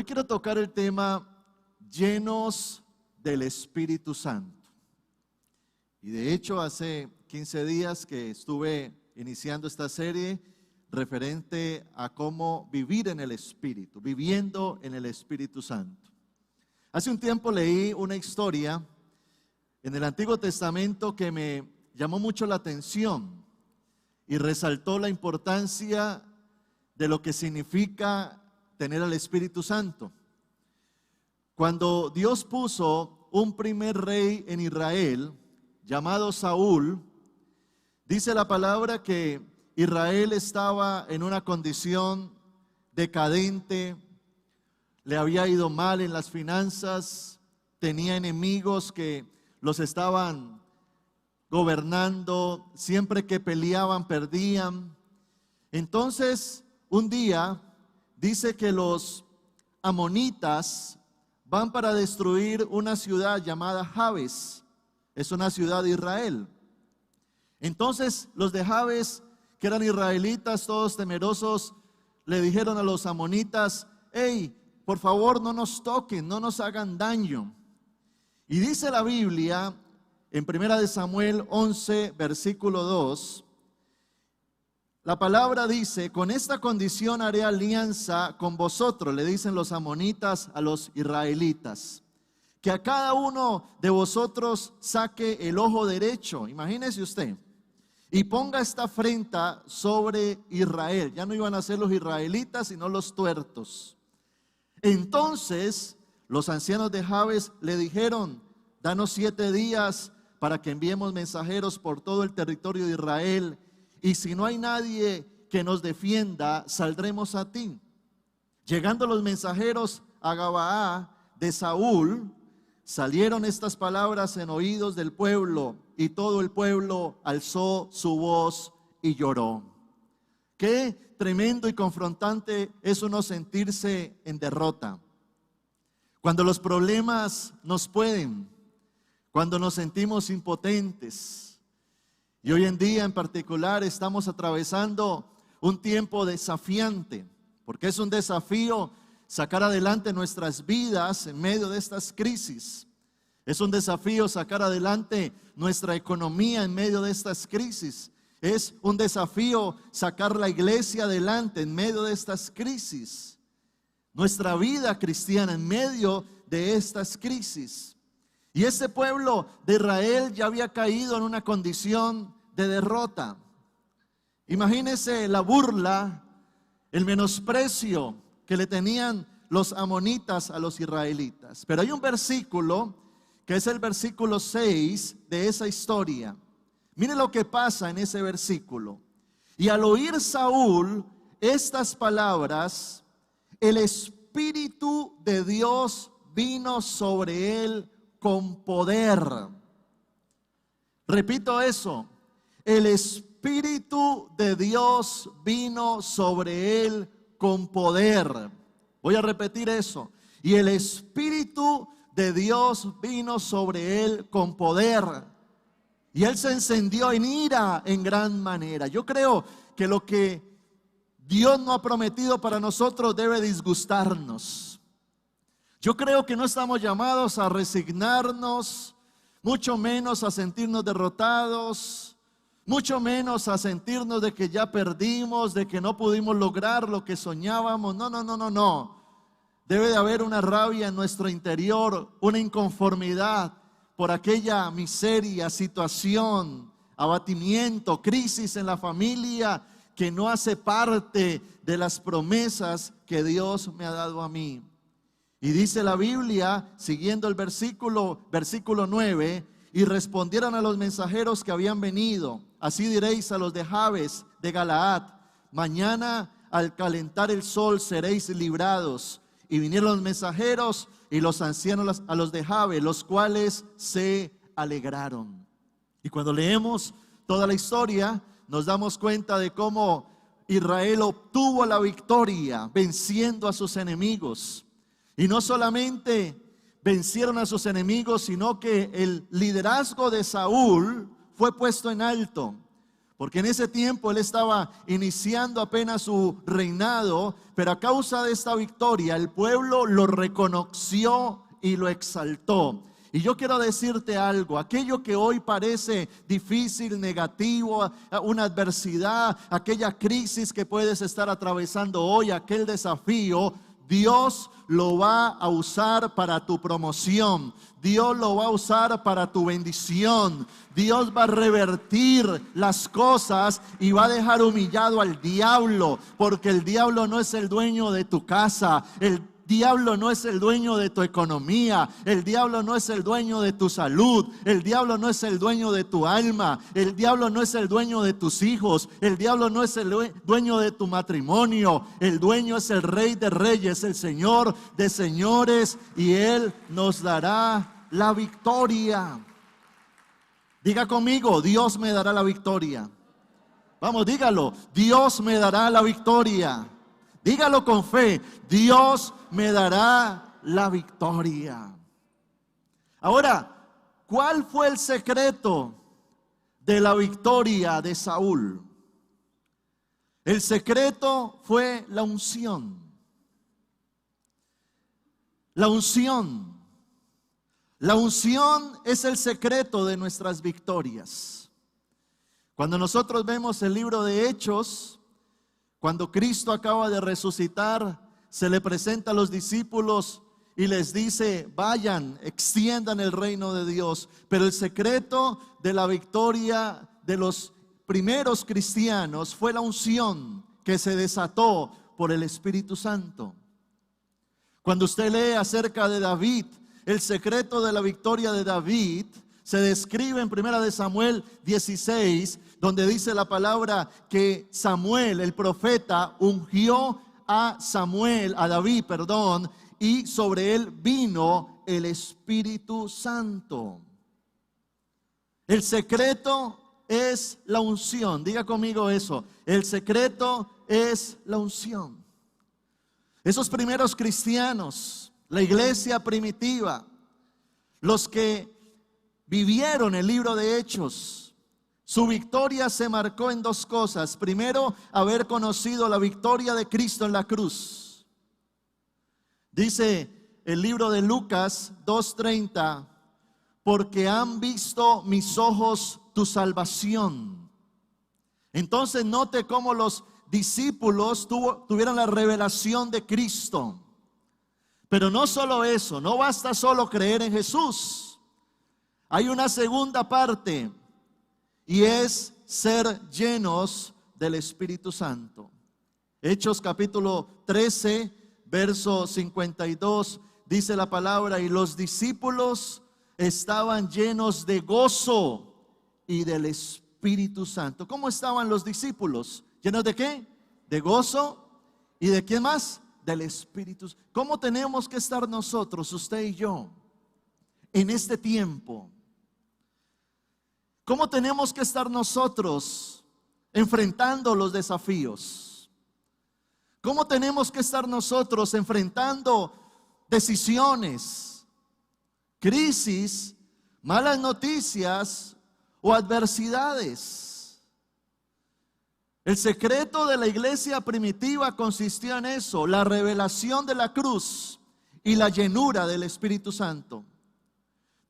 Hoy quiero tocar el tema llenos del Espíritu Santo. Y de hecho hace 15 días que estuve iniciando esta serie referente a cómo vivir en el Espíritu, viviendo en el Espíritu Santo. Hace un tiempo leí una historia en el Antiguo Testamento que me llamó mucho la atención y resaltó la importancia de lo que significa tener al Espíritu Santo. Cuando Dios puso un primer rey en Israel, llamado Saúl, dice la palabra que Israel estaba en una condición decadente, le había ido mal en las finanzas, tenía enemigos que los estaban gobernando, siempre que peleaban perdían. Entonces, un día dice que los amonitas van para destruir una ciudad llamada Jabes. Es una ciudad de Israel. Entonces los de Jabes, que eran israelitas, todos temerosos, le dijeron a los amonitas: hey, por favor no nos toquen, no nos hagan daño. Y dice la Biblia en 1 Samuel 11, versículo 2, la palabra dice: con esta condición haré alianza con vosotros, le dicen los amonitas a los israelitas, que a cada uno de vosotros saque el ojo derecho, imagínese usted, y ponga esta afrenta sobre Israel. Ya no iban a ser los israelitas, sino los tuertos. Entonces los ancianos de Jabes le dijeron: danos 7 días para que enviemos mensajeros por todo el territorio de Israel, y si no hay nadie que nos defienda, saldremos a ti. Llegando los mensajeros a Gabaa de Saúl, salieron estas palabras en oídos del pueblo, y todo el pueblo alzó su voz y lloró. Qué tremendo y confrontante es uno sentirse en derrota. Cuando los problemas nos pueden, cuando nos sentimos impotentes. Y hoy en día en particular estamos atravesando un tiempo desafiante, porque es un desafío sacar adelante nuestras vidas en medio de estas crisis. Es un desafío sacar adelante nuestra economía en medio de estas crisis. Es un desafío sacar la iglesia adelante en medio de estas crisis. Nuestra vida cristiana en medio de estas crisis. Y este pueblo de Israel ya había caído en una condición de derrota. Imagínense la burla, el menosprecio que le tenían los amonitas a los israelitas. Pero hay un versículo que es el versículo 6 de esa historia. Mire lo que pasa en ese versículo. Y al oír Saúl estas palabras, el Espíritu de Dios vino sobre él con poder. Repito eso. El Espíritu de Dios vino sobre él con poder. Voy a repetir eso. Y el Espíritu de Dios vino sobre él con poder. Y él se encendió en ira en gran manera. Yo creo que lo que Dios no ha prometido para nosotros debe disgustarnos. Yo creo que no estamos llamados a resignarnos, mucho menos a sentirnos derrotados, mucho menos a sentirnos de que ya perdimos, de que no pudimos lograr lo que soñábamos. No. Debe de haber una rabia en nuestro interior, una inconformidad por aquella miseria, situación, abatimiento, crisis en la familia que no hace parte de las promesas que Dios me ha dado a mí. Y dice la Biblia, siguiendo el versículo 9, y respondieron a los mensajeros que habían venido: así diréis a los de Jabes de Galaad: mañana al calentar el sol seréis librados. Y vinieron los mensajeros y los ancianos a los de Jabes, los cuales se alegraron. Y cuando leemos toda la historia, nos damos cuenta de cómo Israel obtuvo la victoria venciendo a sus enemigos. Y no solamente vencieron a sus enemigos, sino que el liderazgo de Saúl fue puesto en alto. porque en ese tiempo él estaba iniciando apenas su reinado, pero a causa de esta victoria el pueblo lo reconoció y lo exaltó. Y yo quiero decirte algo, aquello que hoy parece difícil, negativo, una adversidad, aquella crisis que puedes estar atravesando hoy, aquel desafío, Dios lo va a usar para tu promoción. Dios lo va a usar para tu bendición. Dios va a revertir las cosas y va a dejar humillado al diablo, porque el diablo no es el dueño de tu casa, el diablo no es el dueño de tu economía, el diablo no es el dueño de tu salud, el diablo no es el dueño de tu alma, el diablo no es el dueño de tus hijos, el diablo no es el dueño de tu matrimonio. El dueño es el Rey de Reyes, el Señor de señores, y Él nos dará la victoria. Diga conmigo, Dios me dará la victoria. Vamos, dígalo, Dios me dará la victoria. Dígalo con fe, Dios me dará la victoria. Ahora, ¿cuál fue el secreto de la victoria de Saúl? El secreto fue la unción. La unción. La unción es el secreto de nuestras victorias. Cuando nosotros vemos el libro de Hechos, cuando Cristo acaba de resucitar, se le presenta a los discípulos y les dice: vayan, extiendan el reino de Dios. Pero el secreto de la victoria de los primeros cristianos fue la unción que se desató por el Espíritu Santo. Cuando usted lee acerca de David, el secreto de la victoria de David se describe en 1 Samuel 16, donde dice la palabra que Samuel, el profeta, ungió a David, y sobre él vino el Espíritu Santo. El secreto es la unción. Diga conmigo eso. El secreto es la unción. Esos primeros cristianos, la iglesia primitiva, los que vivieron el libro de Hechos, su victoria se marcó en dos cosas. Primero, haber conocido la victoria de Cristo en la cruz. Dice el libro de Lucas 2:30, porque han visto mis ojos tu salvación. Entonces note cómo los discípulos tuvieron la revelación de Cristo. Pero no solo eso, no basta solo creer en Jesús. Hay una segunda parte, y es ser llenos del Espíritu Santo. Hechos capítulo 13, verso 52, dice la palabra: y los discípulos estaban llenos de gozo y del Espíritu Santo. ¿Cómo estaban los discípulos? ¿Llenos de qué? De gozo. ¿Y de quién más? Del Espíritu. ¿Cómo tenemos que estar nosotros, usted y yo, en este tiempo? ¿Cómo tenemos que estar nosotros enfrentando los desafíos? ¿Cómo tenemos que estar nosotros enfrentando decisiones, crisis, malas noticias o adversidades? El secreto de la iglesia primitiva consistió en eso: la revelación de la cruz y la llenura del Espíritu Santo.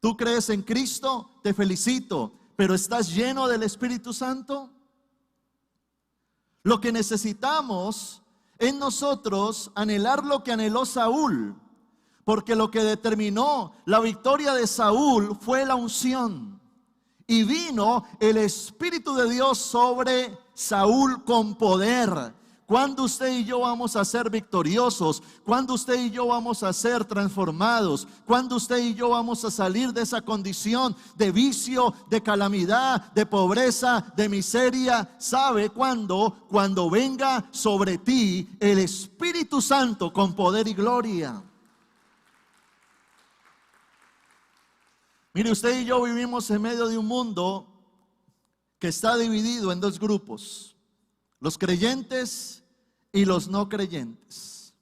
¿Tú crees en Cristo? Te felicito. ¿Pero estás lleno del Espíritu Santo? Lo que necesitamos en nosotros anhelar lo que anheló Saúl, porque lo que determinó la victoria de Saúl fue la unción. Y vino el Espíritu de Dios sobre Saúl con poder. ¿Cuándo usted y yo vamos a ser victoriosos? ¿Cuándo usted y yo vamos a ser transformados? ¿Cuándo usted y yo vamos a salir de esa condición de vicio, de calamidad, de pobreza, de miseria? ¿Sabe cuándo? Cuando venga sobre ti el Espíritu Santo con poder y gloria. Mire, usted y yo vivimos en medio de un mundo que está dividido en dos grupos: los creyentes y los no creyentes.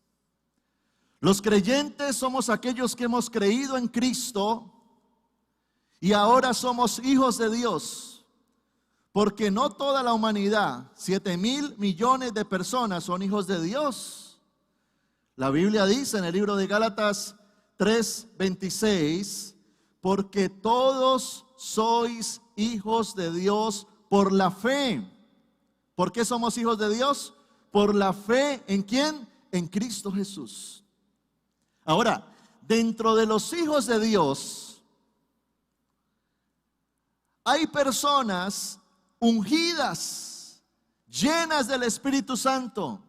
Los creyentes somos aquellos que hemos creído en Cristo y ahora somos hijos de Dios. Porque no toda la humanidad, 7.000 millones de personas son hijos de Dios. La Biblia dice en el libro de Gálatas 3:26, porque todos sois hijos de Dios por la fe. ¿Por qué somos hijos de Dios? Por la fe, ¿en quién? En Cristo Jesús. Ahora, dentro de los hijos de Dios, hay personas ungidas, llenas del Espíritu Santo,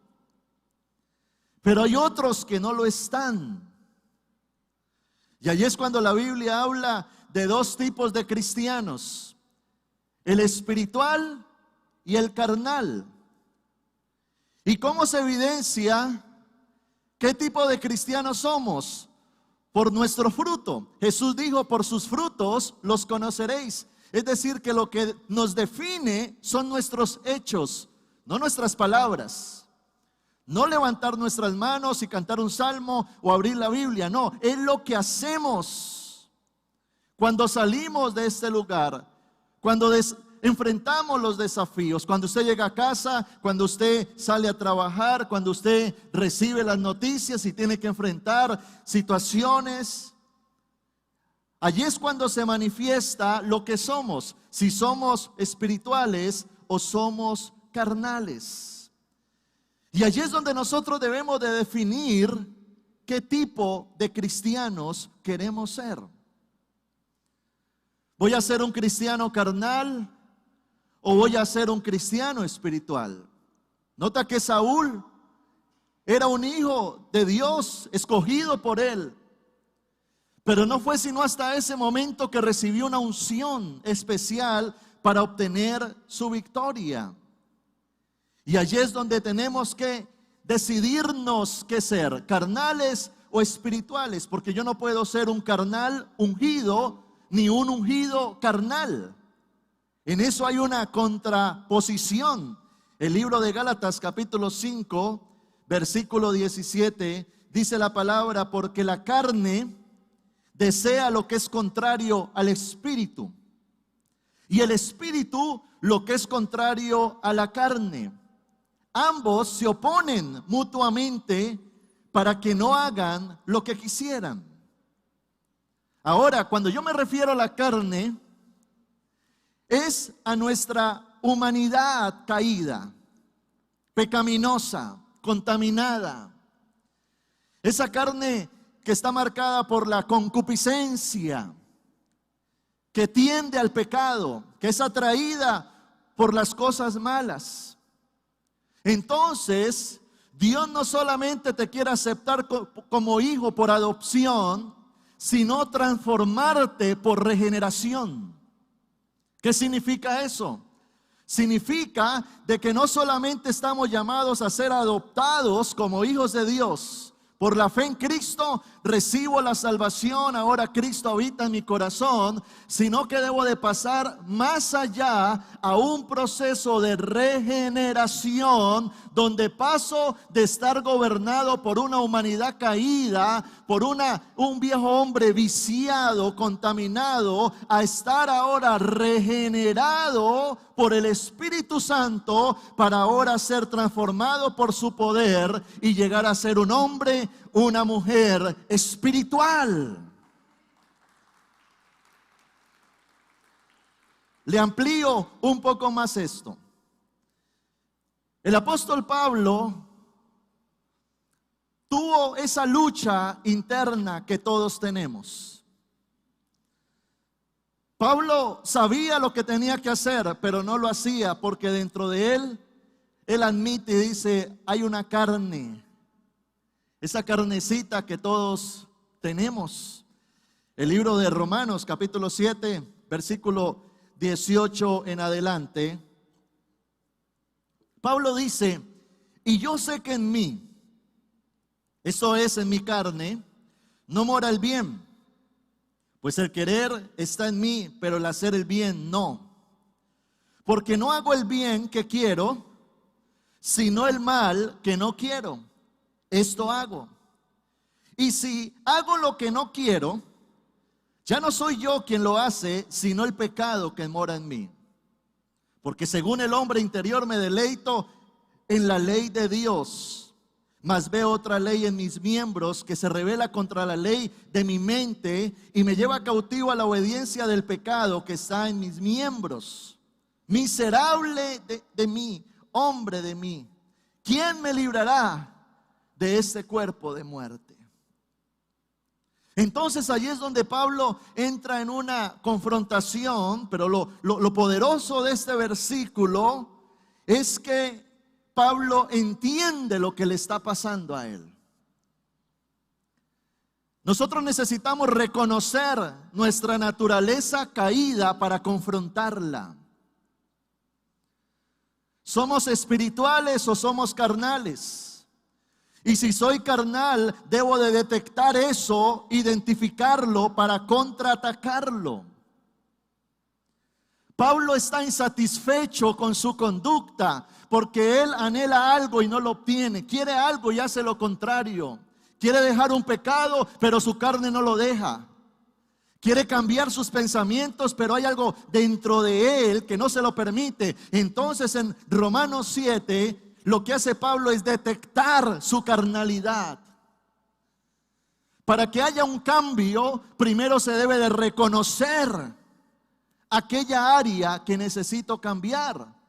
pero hay otros que no lo están. Y allí es cuando la Biblia habla de dos tipos de cristianos: el espiritual y el carnal. ¿Y cómo se evidencia qué tipo de cristianos somos? Por nuestro fruto. Jesús dijo: por sus frutos los conoceréis. Es decir, que lo que nos define son nuestros hechos, no nuestras palabras. No levantar nuestras manos y cantar un salmo o abrir la Biblia, no, es lo que hacemos. Cuando salimos de este lugar, cuando enfrentamos los desafíos, cuando usted llega a casa, cuando usted sale a trabajar, cuando usted recibe las noticias y tiene que enfrentar situaciones, allí es cuando se manifiesta lo que somos, si somos espirituales o somos carnales. Y allí es donde nosotros debemos de definir qué tipo de cristianos queremos ser. ¿Voy a ser un cristiano carnal o voy a ser un cristiano espiritual? Nota que Saúl era un hijo de Dios, escogido por él. Pero no fue sino hasta ese momento que recibió una unción especial para obtener su victoria. Y allí es donde tenemos que decidirnos qué ser, carnales o espirituales, porque yo no puedo ser un carnal ungido ni un ungido carnal. En eso hay una contraposición. El libro de Gálatas capítulo 5, versículo 17, dice la palabra: porque la carne desea lo que es contrario al espíritu, y el espíritu lo que es contrario a la carne. Ambos se oponen mutuamente para que no hagan lo que quisieran. Ahora, cuando yo me refiero a la carne, es a nuestra humanidad caída, pecaminosa, contaminada. Esa carne que está marcada por la concupiscencia, que tiende al pecado, que es atraída por las cosas malas. Entonces, Dios no solamente te quiere aceptar como hijo por adopción, sino transformarte por regeneración. ¿Qué significa eso? Significa de que no solamente estamos llamados a ser adoptados como hijos de Dios. Por la fe en Cristo recibo la salvación, ahora Cristo habita en mi corazón, sino que debo de pasar más allá a un proceso de regeneración, donde paso de estar gobernado por una humanidad caída, por un viejo hombre viciado, contaminado, a estar ahora regenerado por el Espíritu Santo, para ahora ser transformado por su poder y llegar a ser un hombre, una mujer espiritual. Le amplío un poco más esto. El apóstol Pablo tuvo esa lucha interna que todos tenemos. Pablo sabía lo que tenía que hacer, pero no lo hacía porque dentro de él admite y dice: hay una carne, esa carnecita que todos tenemos. El libro de Romanos capítulo 7, versículo 18 en adelante, Pablo dice: y yo sé que en mí, esto es, en mi carne, no mora el bien, pues el querer está en mí, pero el hacer el bien no. Porque no hago el bien que quiero, sino el mal que no quiero. Esto hago. Y si hago lo que no quiero, ya no soy yo quien lo hace, sino el pecado que mora en mí. Porque según el hombre interior me deleito en la ley de Dios, mas veo otra ley en mis miembros que se revela contra la ley de mi mente y me lleva cautivo a la obediencia del pecado que está en mis miembros. Miserable de mí, hombre de mí, ¿quién me librará de este cuerpo de muerte? Entonces allí es donde Pablo entra en una confrontación, pero lo poderoso de este versículo es que Pablo entiende lo que le está pasando a él. Nosotros necesitamos reconocer nuestra naturaleza caída para confrontarla. ¿Somos espirituales o somos carnales? Y si soy carnal, debo de detectar eso, identificarlo para contraatacarlo. Pablo está insatisfecho con su conducta porque él anhela algo y no lo obtiene. Quiere algo y hace lo contrario. Quiere dejar un pecado, pero su carne no lo deja. Quiere cambiar sus pensamientos, pero hay algo dentro de él que no se lo permite. Entonces en Romanos 7, lo que hace Pablo es detectar su carnalidad. Para que haya un cambio, primero se debe de reconocer aquella área que necesito cambiar.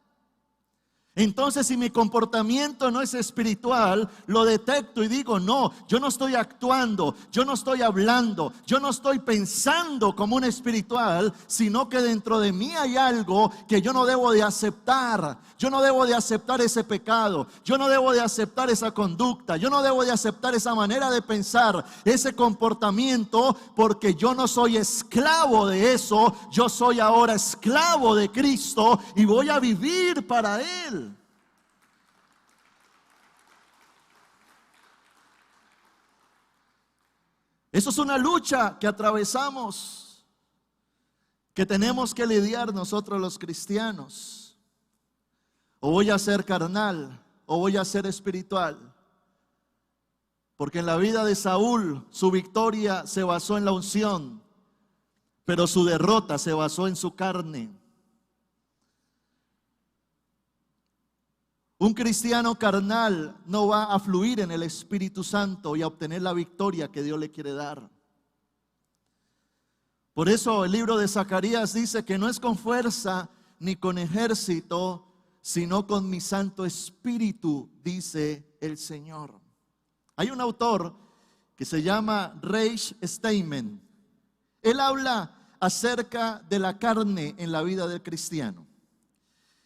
Entonces, si mi comportamiento no es espiritual, lo detecto y digo, no, yo no estoy actuando, yo no estoy hablando, yo no estoy pensando como un espiritual, sino que dentro de mí hay algo que yo no debo de aceptar. Yo no debo de aceptar ese pecado, yo no debo de aceptar esa conducta, yo no debo de aceptar esa manera de pensar, ese comportamiento, porque yo no soy esclavo de eso, yo soy ahora esclavo de Cristo y voy a vivir para Él. Eso es una lucha que atravesamos, que tenemos que lidiar nosotros los cristianos. O voy a ser carnal, o voy a ser espiritual. Porque en la vida de Saúl, su victoria se basó en la unción, pero su derrota se basó en su carne. Un cristiano carnal no va a fluir en el Espíritu Santo y a obtener la victoria que Dios le quiere dar. Por eso el libro de Zacarías dice que no es con fuerza ni con ejército, sino con mi Santo Espíritu, dice el Señor. Hay un autor que se llama Reich Steinman. Él habla acerca de la carne en la vida del cristiano.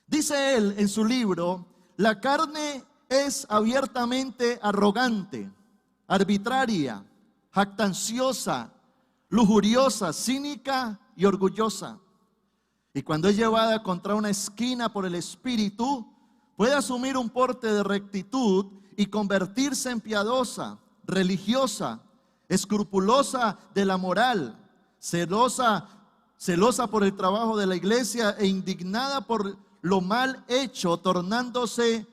Dice él en su libro: la carne es abiertamente arrogante, arbitraria, jactanciosa, lujuriosa, cínica y orgullosa. Y cuando es llevada contra una esquina por el Espíritu, puede asumir un porte de rectitud y convertirse en piadosa, religiosa, escrupulosa de la moral, celosa por el trabajo de la iglesia e indignada por lo mal hecho, tornándose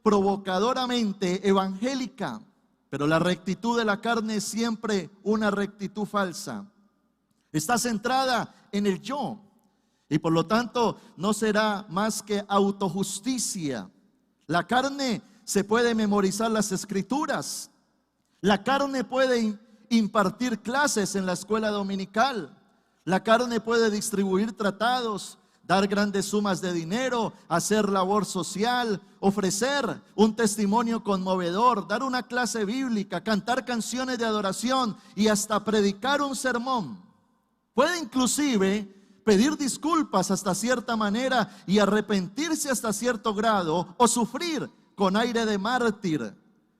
provocadoramente evangélica. Pero la rectitud de la carne es siempre una rectitud falsa. Está centrada en el yo y por lo tanto no será más que autojusticia. La carne se puede memorizar las escrituras. La carne puede impartir clases en la escuela dominical. La carne puede distribuir tratados, dar grandes sumas de dinero, hacer labor social, ofrecer un testimonio conmovedor, dar una clase bíblica, cantar canciones de adoración y hasta predicar un sermón. Puede inclusive pedir disculpas hasta cierta manera y arrepentirse hasta cierto grado o sufrir con aire de mártir.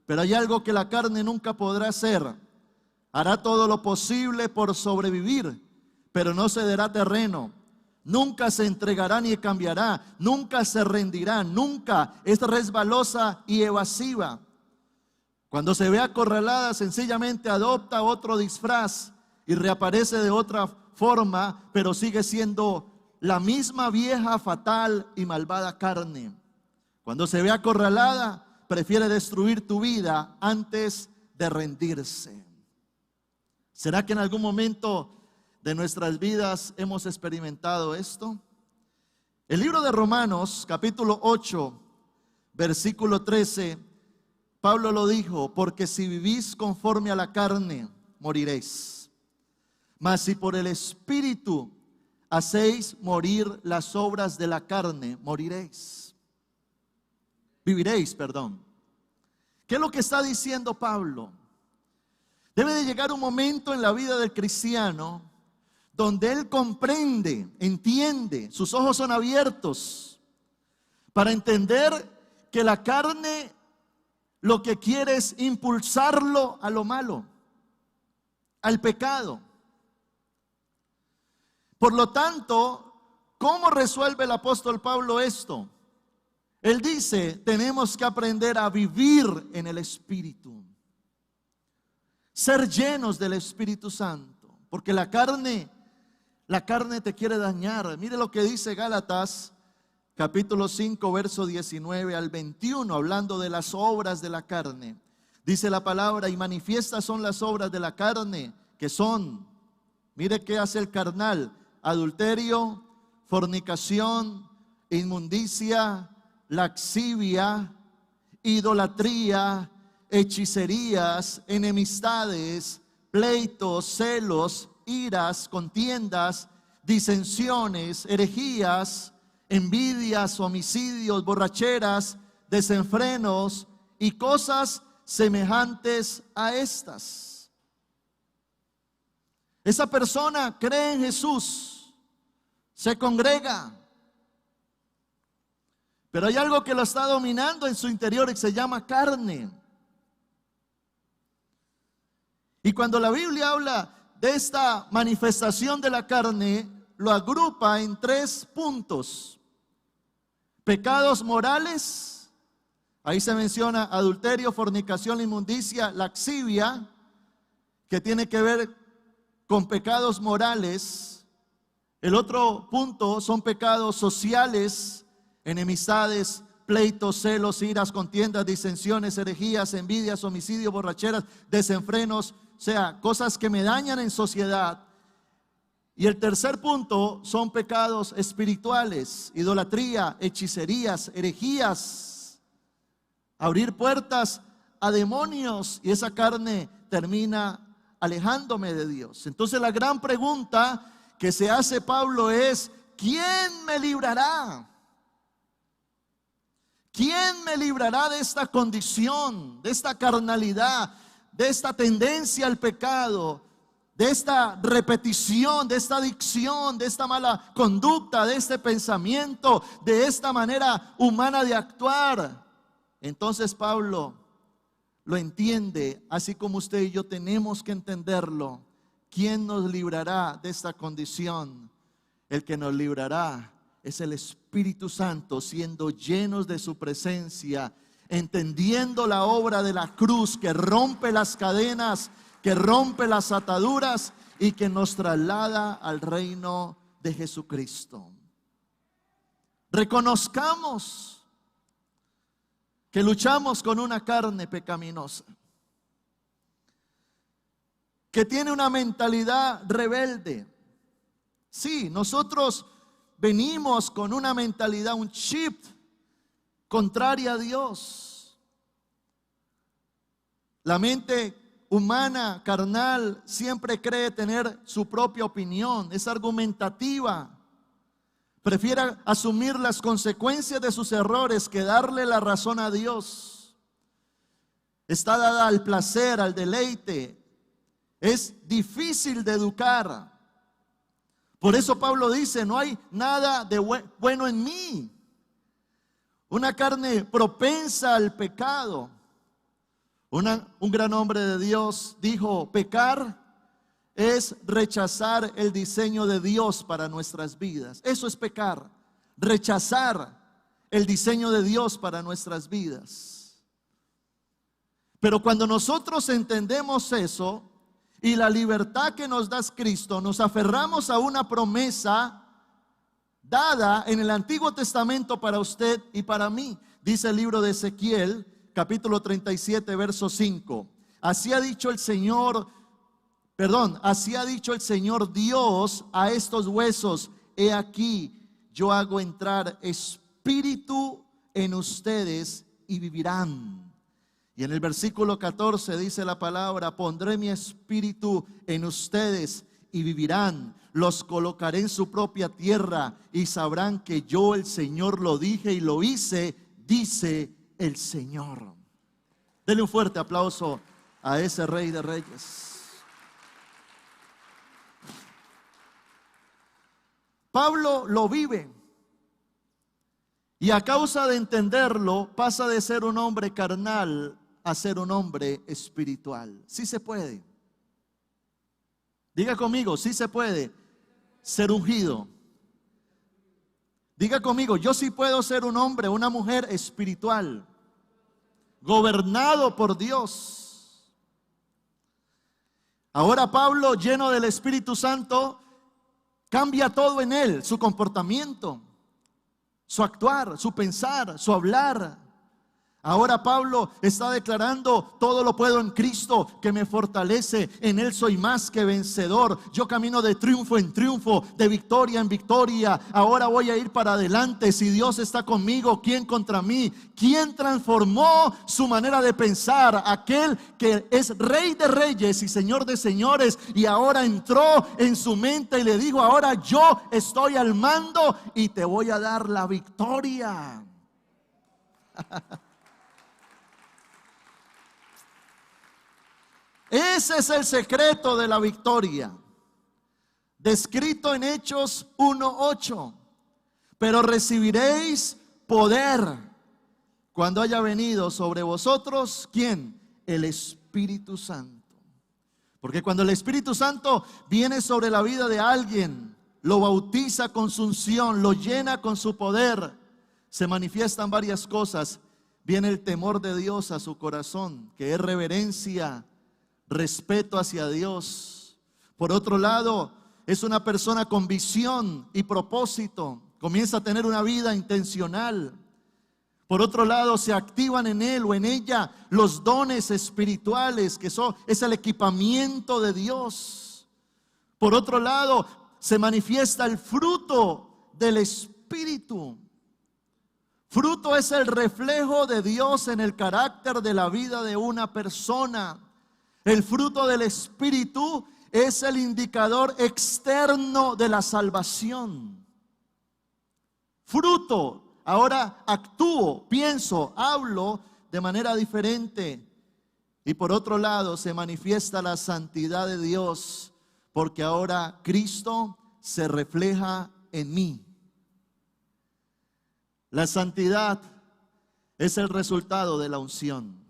Pero hay algo que la carne nunca podrá hacer. Hará todo lo posible por sobrevivir, pero no cederá terreno. Nunca se entregará ni cambiará, nunca se rendirá, nunca es resbalosa y evasiva. Cuando se ve acorralada, sencillamente adopta otro disfraz y reaparece de otra forma, pero sigue siendo la misma vieja, fatal y malvada carne. Cuando se ve acorralada, prefiere destruir tu vida antes de rendirse. ¿Será que en algún momento de nuestras vidas hemos experimentado esto? El libro de Romanos, capítulo 8, versículo 13, Pablo lo dijo: porque si vivís conforme a la carne, moriréis. Mas si por el Espíritu hacéis morir las obras de la carne, viviréis, perdón. ¿Qué es lo que está diciendo Pablo? Debe de llegar un momento en la vida del cristiano donde él comprende, entiende, sus ojos son abiertos para entender que la carne lo que quiere es impulsarlo a lo malo, al pecado. Por lo tanto, ¿cómo resuelve el apóstol Pablo esto? Él dice: tenemos que aprender a vivir en el Espíritu, ser llenos del Espíritu Santo, porque la carne te quiere dañar. Mire lo que dice Gálatas capítulo 5, verso 19 al 21, hablando de las obras de la carne. Dice la palabra: y manifiestas son las obras de la carne, que son, mire qué hace el carnal: adulterio, fornicación, inmundicia, lascivia, idolatría, hechicerías, enemistades, pleitos, celos, iras, contiendas, disensiones, herejías, envidias, homicidios, borracheras, desenfrenos y cosas semejantes a estas. Esa persona cree en Jesús, se congrega, pero hay algo que lo está dominando en su interior y se llama carne. Y cuando la Biblia habla de esta manifestación de la carne, lo agrupa en 3 puntos: pecados morales, ahí se menciona adulterio, fornicación, inmundicia, lascivia, que tiene que ver con pecados morales. El otro punto son pecados sociales, enemistades, pleitos, celos, iras, contiendas, disensiones, herejías, envidias, homicidios, borracheras, desenfrenos, o sea, cosas que me dañan en sociedad. Y el tercer punto son pecados espirituales: idolatría, hechicerías, herejías, abrir puertas a demonios, y esa carne termina alejándome de Dios. Entonces la gran pregunta que se hace Pablo es: ¿quién me librará? ¿Quién me librará de esta condición, de esta carnalidad, de esta tendencia al pecado, de esta repetición, de esta adicción, de esta mala conducta, de este pensamiento, de esta manera humana de actuar? Entonces Pablo lo entiende, así como usted y yo tenemos que entenderlo. ¿Quién nos librará de esta condición? El que nos librará es el Espíritu Santo, siendo llenos de su presencia, entendiendo la obra de la cruz que rompe las cadenas, que rompe las ataduras y que nos traslada al reino de Jesucristo. Reconozcamos que luchamos con una carne pecaminosa, que tiene una mentalidad rebelde. Sí, nosotros venimos con una mentalidad, un chip contraria a Dios. La mente humana, carnal, siempre cree tener su propia opinión, es argumentativa. Prefiere asumir las consecuencias de sus errores que darle la razón a Dios. Está dada al placer, al deleite. Es difícil de educar. Por eso Pablo dice: no hay nada de bueno en mí. Una carne propensa al pecado. Un gran hombre de Dios dijo: pecar es rechazar el diseño de Dios para nuestras vidas. Eso es pecar, rechazar el diseño de Dios para nuestras vidas. Pero cuando nosotros entendemos eso y la libertad que nos da Cristo, nos aferramos a una promesa dada en el Antiguo Testamento para usted y para mí. Dice el libro de Ezequiel, capítulo 37, verso 5. Así ha dicho el Señor Dios a estos huesos: he aquí, yo hago entrar espíritu en ustedes y vivirán. Y en el versículo 14 dice la palabra: pondré mi espíritu en ustedes y vivirán. Los colocaré en su propia tierra y sabrán que yo, el Señor, lo dije y lo hice, dice el Señor. Denle un fuerte aplauso a ese Rey de Reyes. Pablo lo vive, y a causa de entenderlo pasa de ser un hombre carnal a ser un hombre espiritual. Sí se puede. Diga conmigo, sí se puede ser ungido. Diga conmigo, yo sí puedo ser un hombre, una mujer espiritual, gobernado por Dios. Ahora Pablo, lleno del Espíritu Santo, cambia todo en él: su comportamiento, su actuar, su pensar, su hablar. Ahora Pablo está declarando: todo lo puedo en Cristo que me fortalece, en Él soy más que vencedor. Yo camino de triunfo en triunfo, de victoria en victoria. Ahora voy a ir para adelante. Si Dios está conmigo, ¿quién contra mí? ¿Quién transformó su manera de pensar? Aquel que es Rey de Reyes y Señor de Señores, y ahora entró en su mente y le dijo: ahora yo estoy al mando y te voy a dar la victoria. Ese es el secreto de la victoria, descrito en Hechos 1:8. Pero recibiréis poder cuando haya venido sobre vosotros, ¿quién? El Espíritu Santo. Porque cuando el Espíritu Santo viene sobre la vida de alguien, lo bautiza con su unción, lo llena con su poder, se manifiestan varias cosas. Viene el temor de Dios a su corazón, que es reverencia, respeto hacia Dios. Por otro lado, es una persona con visión y propósito. Comienza a tener una vida intencional. Por otro lado, se activan en él o en ella los dones espirituales, que es el equipamiento de Dios. Por otro lado, se manifiesta el fruto del Espíritu. Fruto es el reflejo de Dios en el carácter de la vida de una persona. El fruto del Espíritu es el indicador externo de la salvación. Fruto, ahora actúo, pienso, hablo de manera diferente. Y por otro lado se manifiesta la santidad de Dios, porque ahora Cristo se refleja en mí. La santidad es el resultado de la unción.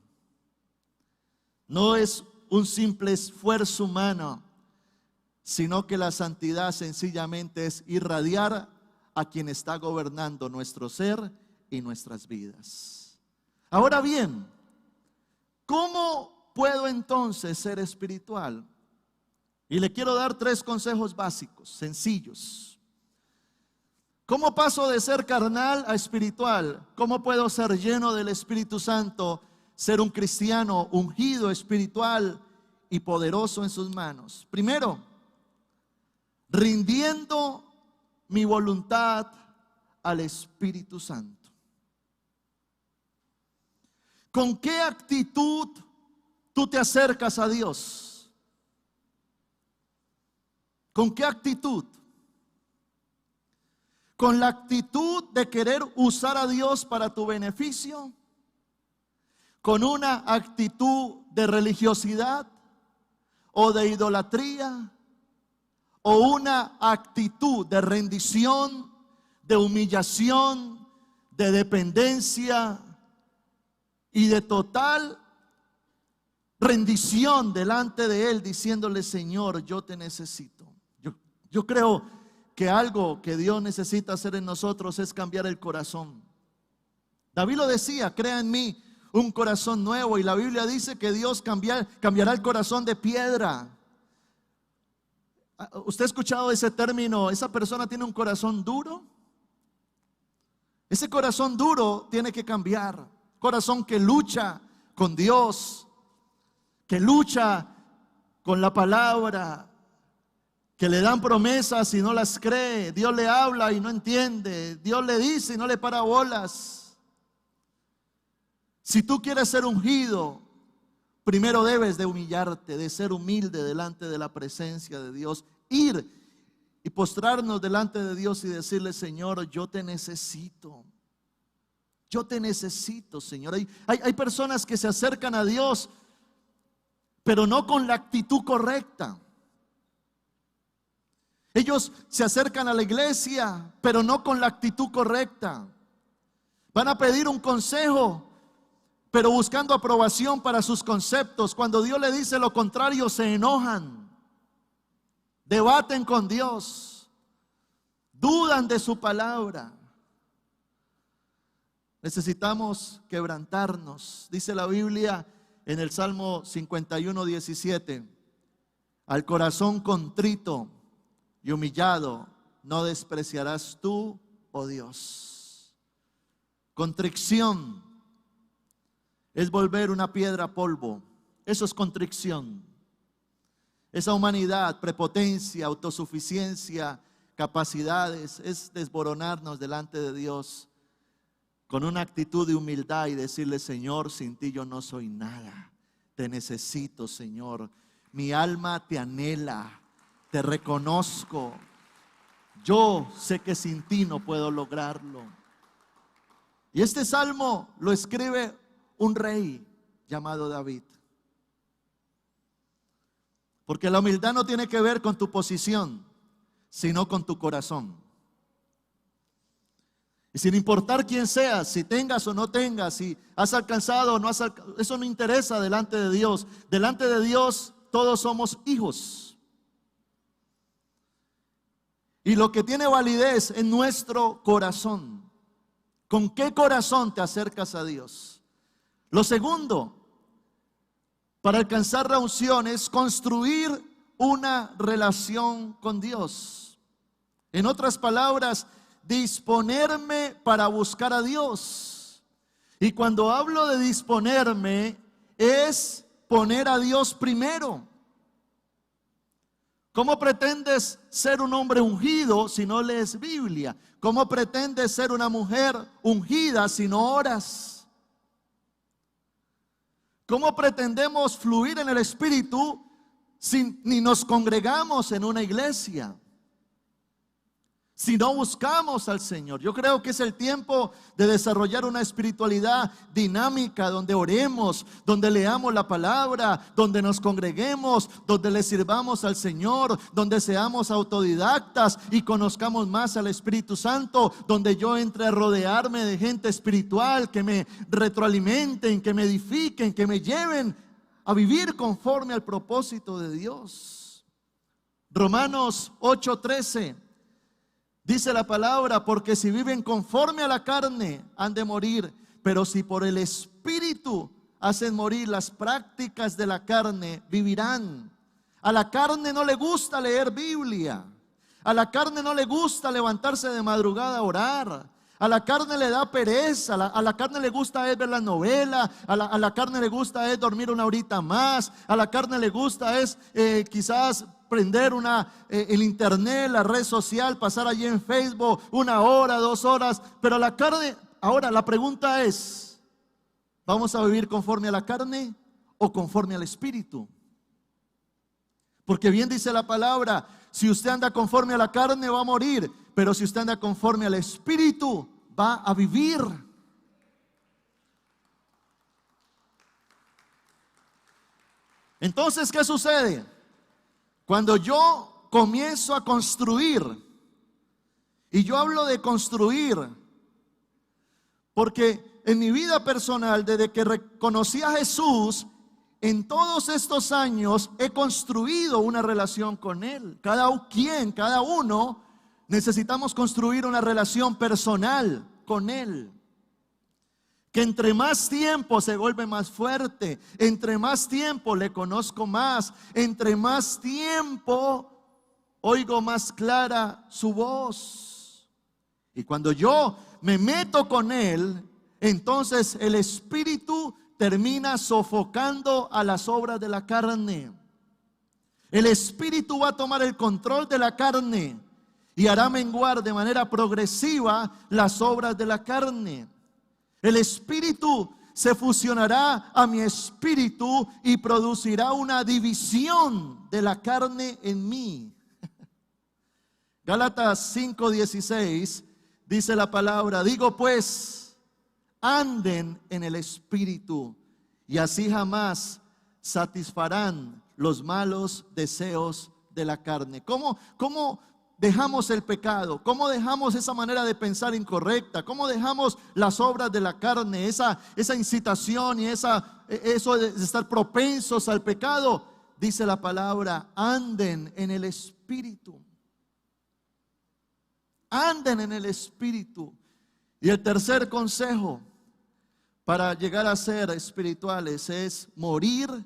No es un simple esfuerzo humano, sino que la santidad sencillamente es irradiar a quien está gobernando nuestro ser y nuestras vidas. Ahora bien, ¿cómo puedo entonces ser espiritual? Y le quiero dar 3 consejos básicos, sencillos. ¿Cómo paso de ser carnal a espiritual? ¿Cómo puedo ser lleno del Espíritu Santo? Ser un cristiano ungido, espiritual y poderoso en sus manos. Primero, rindiendo mi voluntad al Espíritu Santo. ¿Con qué actitud tú te acercas a Dios? ¿Con qué actitud? ¿Con la actitud de querer usar a Dios para tu beneficio? ¿Con una actitud de religiosidad o de idolatría? ¿O una actitud de rendición, de humillación, de dependencia y de total rendición delante de Él, diciéndole: Señor, yo te necesito? Yo creo que algo que Dios necesita hacer en nosotros es cambiar el corazón. David lo decía: crea en mí un corazón nuevo. Y la Biblia dice que Dios cambiará el corazón de piedra. ¿Usted ha escuchado ese término? Esa persona tiene un corazón duro. Ese corazón duro tiene que cambiar. Corazón que lucha con Dios, que lucha con la palabra, que le dan promesas y no las cree. Dios le habla y no entiende. Dios le dice y no le para bolas. Si tú quieres ser ungido, primero debes de humillarte, de ser humilde delante de la presencia de Dios. Ir y postrarnos delante de Dios y decirle: Señor, yo te necesito. Yo te necesito, Señor. Hay personas que se acercan a Dios, pero no con la actitud correcta. Ellos se acercan a la iglesia, pero no con la actitud correcta. Van a pedir un consejo, pero buscando aprobación para sus conceptos. Cuando Dios le dice lo contrario, se enojan, debaten con Dios, dudan de su palabra. Necesitamos quebrantarnos. Dice la Biblia en el Salmo 51:17: al corazón contrito y humillado no despreciarás tú, oh Dios. Contrición es volver una piedra a polvo. Eso es contrición. Esa humanidad, prepotencia, autosuficiencia, capacidades, es desmoronarnos delante de Dios con una actitud de humildad y decirle: Señor, sin ti yo no soy nada. Te necesito, Señor. Mi alma te anhela, te reconozco. Yo sé que sin ti no puedo lograrlo. Y este salmo lo escribe un rey llamado David. Porque la humildad no tiene que ver con tu posición, sino con tu corazón. Y sin importar quién seas, si tengas o no tengas, si has alcanzado o no has alcanzado, eso no interesa delante de Dios. Delante de Dios todos somos hijos. Y lo que tiene validez es nuestro corazón. ¿Con qué corazón te acercas a Dios? Lo segundo, para alcanzar la unción, es construir una relación con Dios. En otras palabras, disponerme para buscar a Dios. Y cuando hablo de disponerme, es poner a Dios primero. ¿Cómo pretendes ser un hombre ungido si no lees Biblia? ¿Cómo pretendes ser una mujer ungida si no oras? ¿Cómo pretendemos fluir en el Espíritu si ni nos congregamos en una iglesia? Si no buscamos al Señor. Yo creo que es el tiempo de desarrollar una espiritualidad dinámica, donde oremos, donde leamos la palabra, donde nos congreguemos, donde le sirvamos al Señor, donde seamos autodidactas y conozcamos más al Espíritu Santo, donde yo entre a rodearme de gente espiritual que me retroalimenten, que me edifiquen, que me lleven a vivir conforme al propósito de Dios. Romanos 8:13 dice la palabra: porque si viven conforme a la carne, han de morir, pero si por el Espíritu hacen morir las prácticas de la carne, vivirán. A la carne no le gusta leer Biblia. A la carne no le gusta levantarse de madrugada a orar. A la carne le da pereza. A la carne le gusta es ver la novela. A la carne le gusta es dormir una horita más. A la carne le gusta es quizás prender el internet, la red social, pasar allí en Facebook 1 hora, 2 horas. Pero la carne, ahora la pregunta es: ¿vamos a vivir conforme a la carne o conforme al Espíritu? Porque bien dice la palabra: si usted anda conforme a la carne va a morir, pero si usted anda conforme al Espíritu va a vivir. Entonces, ¿qué sucede? Cuando yo comienzo a construir, y yo hablo de construir, porque en mi vida personal, desde que reconocí a Jesús, en todos estos años he construido una relación con Él. Cada uno necesitamos construir una relación personal con Él, que entre más tiempo se vuelve más fuerte, entre más tiempo le conozco más, entre más tiempo oigo más clara su voz. Y cuando yo me meto con Él, entonces el Espíritu termina sofocando a las obras de la carne. El espíritu va a tomar el control de la carne y hará menguar de manera progresiva las obras de la carne. El espíritu se fusionará a mi espíritu y producirá una división de la carne en mí. Gálatas 5:16 dice la palabra: digo pues, anden en el espíritu y así jamás satisfarán los malos deseos de la carne. ¿Cómo dejamos el pecado? ¿Cómo dejamos esa manera de pensar incorrecta? ¿Cómo dejamos las obras de la carne, esa incitación y eso de estar propensos al pecado? Dice la palabra: anden en el espíritu. Anden en el espíritu. Y el tercer consejo para llegar a ser espirituales es morir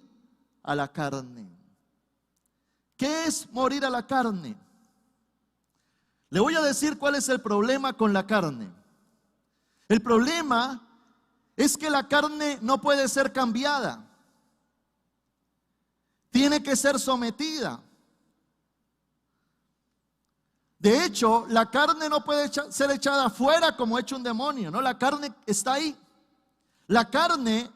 a la carne. ¿Qué es morir a la carne? Le voy a decir cuál es el problema con la carne. El problema es que la carne no puede ser cambiada. Tiene que ser sometida. De hecho, la carne no puede ser echada afuera como echa un demonio, ¿no? La carne está ahí. La carne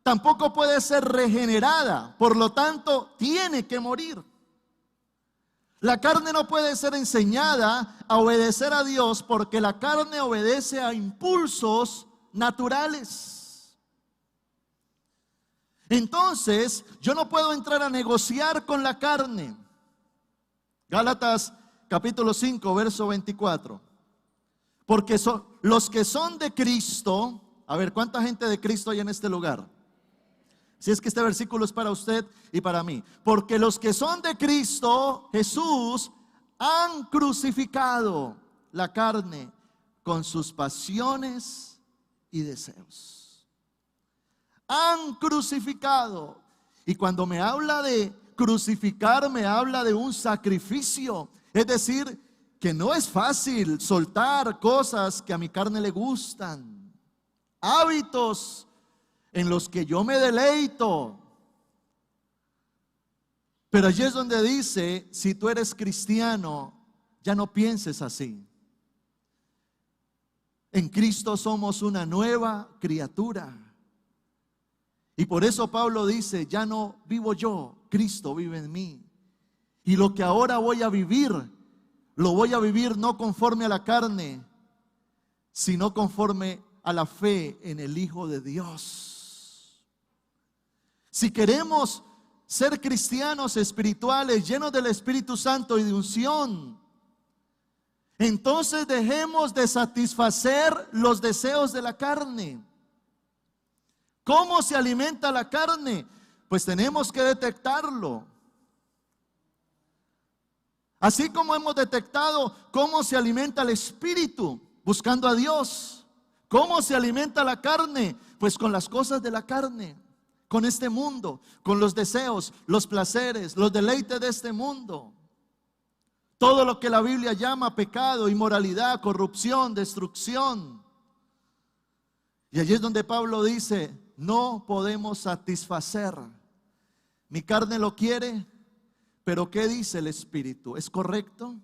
tampoco puede ser regenerada, por lo tanto, tiene que morir. La carne no puede ser enseñada a obedecer a Dios porque la carne obedece a impulsos naturales. Entonces, yo no puedo entrar a negociar con la carne. Gálatas capítulo 5, verso 24. Porque los que son de Cristo, a ver, ¿cuánta gente de Cristo hay en este lugar? Si es que este versículo es para usted y para mí. Porque los que son de Cristo Jesús han crucificado la carne con sus pasiones y deseos. Han crucificado. Y cuando me habla de crucificar, me habla de un sacrificio. Es decir, que no es fácil soltar cosas que a mi carne le gustan, hábitos en los que yo me deleito. Pero allí es donde dice: si tú eres cristiano, ya no pienses así. En Cristo somos una nueva criatura. Y por eso Pablo dice: ya no vivo yo, Cristo vive en mí. Y lo que ahora voy a vivir, lo voy a vivir no conforme a la carne, sino conforme a la fe en el Hijo de Dios. Si queremos ser cristianos espirituales, llenos del Espíritu Santo y de unción, entonces dejemos de satisfacer los deseos de la carne. ¿Cómo se alimenta la carne? Pues tenemos que detectarlo. Así como hemos detectado cómo se alimenta el espíritu, buscando a Dios. ¿Cómo se alimenta la carne? Pues con las cosas de la carne, con este mundo, con los deseos, los placeres, los deleites de este mundo. Todo lo que la Biblia llama pecado, inmoralidad, corrupción, destrucción. Y allí es donde Pablo dice: no podemos satisfacer. Mi carne lo quiere, pero ¿qué dice el Espíritu? ¿Es correcto?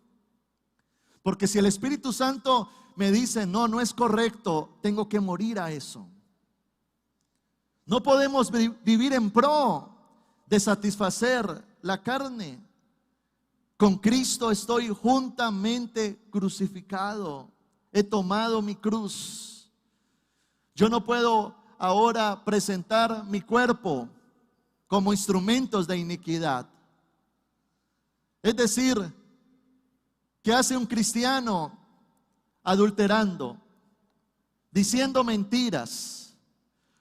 Porque si el Espíritu Santo me dice: no es correcto, tengo que morir a eso. No podemos vivir en pro de satisfacer la carne. Con Cristo estoy juntamente crucificado. He tomado mi cruz. Yo no puedo ahora presentar mi cuerpo como instrumentos de iniquidad. Es decir, ¿qué hace un cristiano adulterando, diciendo mentiras,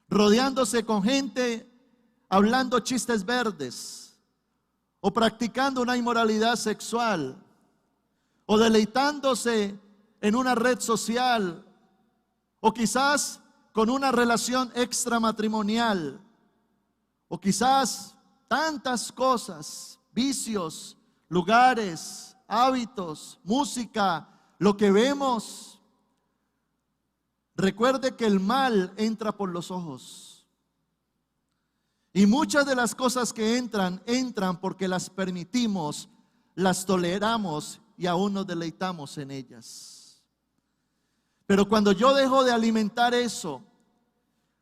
rodeándose con gente, hablando chistes verdes, o practicando una inmoralidad sexual, o deleitándose en una red social, o quizás con una relación extramatrimonial, o quizás tantas cosas, vicios, lugares, hábitos, música, lo que vemos? Recuerde que el mal entra por los ojos. Y muchas de las cosas que entran porque las permitimos, las toleramos y aún nos deleitamos en ellas. Pero cuando yo dejo de alimentar eso,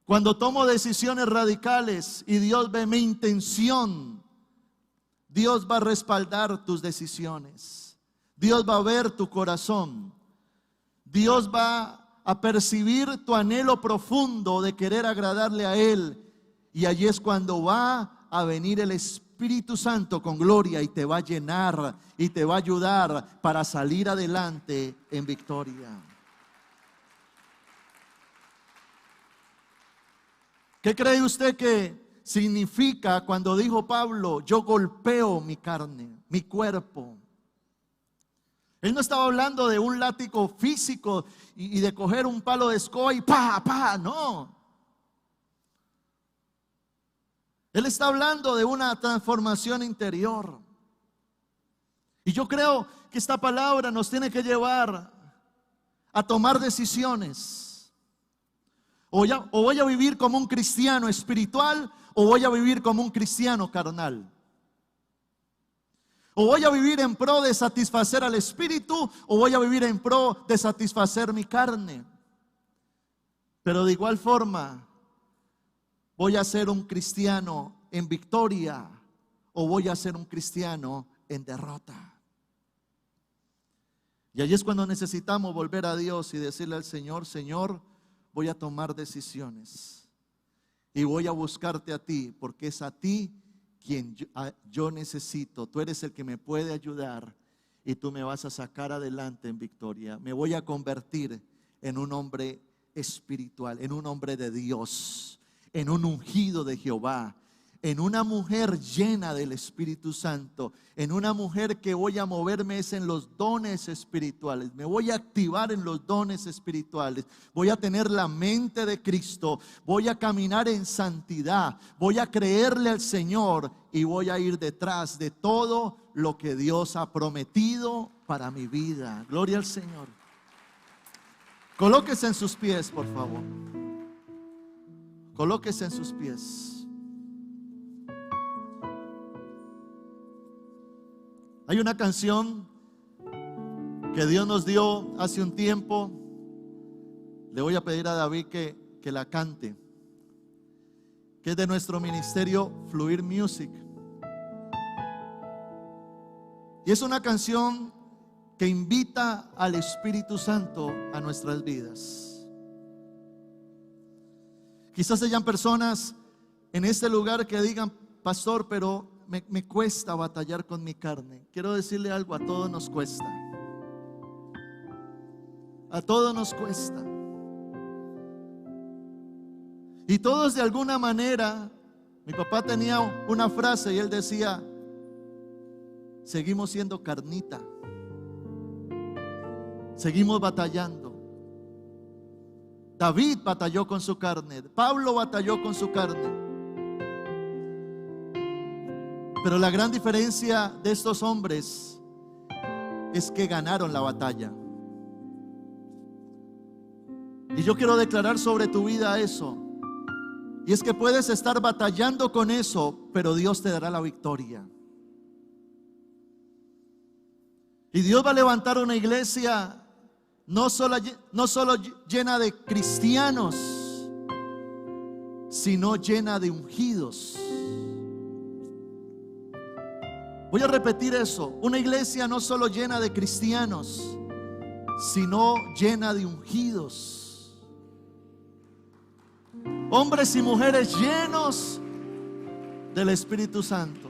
cuando tomo decisiones radicales y Dios ve mi intención, Dios va a respaldar tus decisiones. Dios va a ver tu corazón. Dios va a percibir tu anhelo profundo de querer agradarle a Él. Y allí es cuando va a venir el Espíritu Santo con gloria y te va a llenar y te va a ayudar para salir adelante en victoria. ¿Qué cree usted que significa cuando dijo Pablo, yo golpeo mi carne, mi cuerpo? Él no estaba hablando de un látigo físico y de coger un palo de escoba y no. Él está hablando de una transformación interior. Y yo creo que esta palabra nos tiene que llevar a tomar decisiones. O voy a vivir como un cristiano espiritual o voy a vivir como un cristiano carnal. O voy a vivir en pro de satisfacer al espíritu o voy a vivir en pro de satisfacer mi carne. Pero de igual forma, ¿voy a ser un cristiano en victoria o voy a ser un cristiano en derrota? Y allí es cuando necesitamos volver a Dios y decirle al Señor, Señor, voy a tomar decisiones y voy a buscarte a ti, porque es a ti quien yo necesito. Tú eres el que me puede ayudar y tú me vas a sacar adelante en victoria. Me voy a convertir en un hombre espiritual, en un hombre de Dios, en un ungido de Jehová, en una mujer llena del Espíritu Santo, en una mujer que voy a moverme es en los dones espirituales, me voy a activar en los dones espirituales, voy a tener la mente de Cristo, voy a caminar en santidad, voy a creerle al Señor y voy a ir detrás de todo lo que Dios ha prometido para mi vida. Gloria al Señor. Colóquese en sus pies, por favor. Colóquese en sus pies. Hay una canción que Dios nos dio hace un tiempo. Le voy a pedir a David que la cante, que es de nuestro ministerio Fluir Music. Y es una canción que invita al Espíritu Santo a nuestras vidas. Quizás hayan personas en este lugar que digan, pastor, pero me cuesta batallar con mi carne. Quiero decirle algo, a todos nos cuesta. A todos nos cuesta. Y todos de alguna manera, mi papá tenía una frase y él decía, seguimos siendo carnita. Seguimos batallando. David batalló con su carne, Pablo batalló con su carne. Pero la gran diferencia de estos hombres es que ganaron la batalla. Y yo quiero declarar sobre tu vida eso. Y es que puedes estar batallando con eso, pero Dios te dará la victoria. Y Dios va a levantar una iglesia no solo llena de cristianos, sino llena de ungidos. Voy a repetir eso. Una iglesia no solo llena de cristianos, sino llena de ungidos. Hombres y mujeres llenos del Espíritu Santo.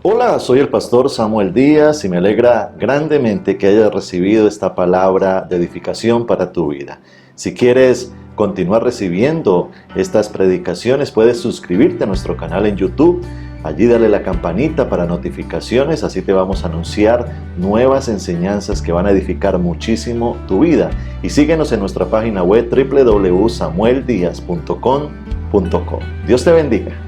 Hola, soy el pastor Samuel Díaz y me alegra grandemente que hayas recibido esta palabra de edificación para tu vida. Si quieres continuar recibiendo estas predicaciones, puedes suscribirte a nuestro canal en YouTube. Allí dale la campanita para notificaciones, así te vamos a anunciar nuevas enseñanzas que van a edificar muchísimo tu vida. Y síguenos en nuestra página web www.samueldiaz.com.co. Dios te bendiga.